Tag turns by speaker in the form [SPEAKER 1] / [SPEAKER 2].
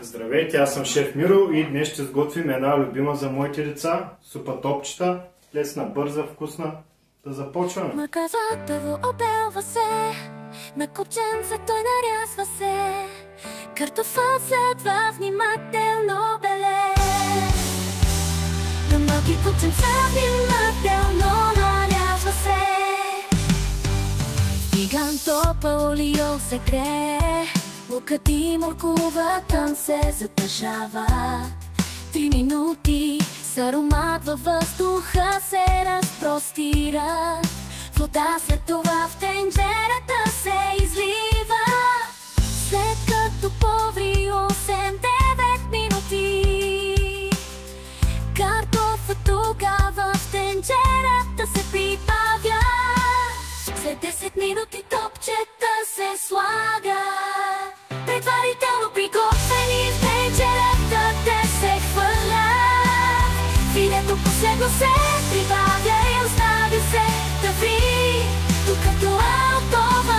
[SPEAKER 1] Здравейте, аз съм шеф Миро и днес ще сготвим една любима за моите деца супа топчета. Лесна, бърза, вкусна. Да започваме.
[SPEAKER 2] Ма казва първо обелва се, на копченце той нарязва се, картофъл следва внимателно беле. На малки копченца внимателно нарязва се. Тиган топъл олио се грее, лукът и морковата се затъжава. 3 минути с аромат във въздуха се разпростира. Вода след това в тенджерата се излива. След като поври 8-9 минути, картофа тогава в тенджерата се прибавя. След 10 минути топчета се слага. Предварително приготвени в тенджерата те се хвърлят. Филето последно се прибавя и оставя се да ври, докато е готова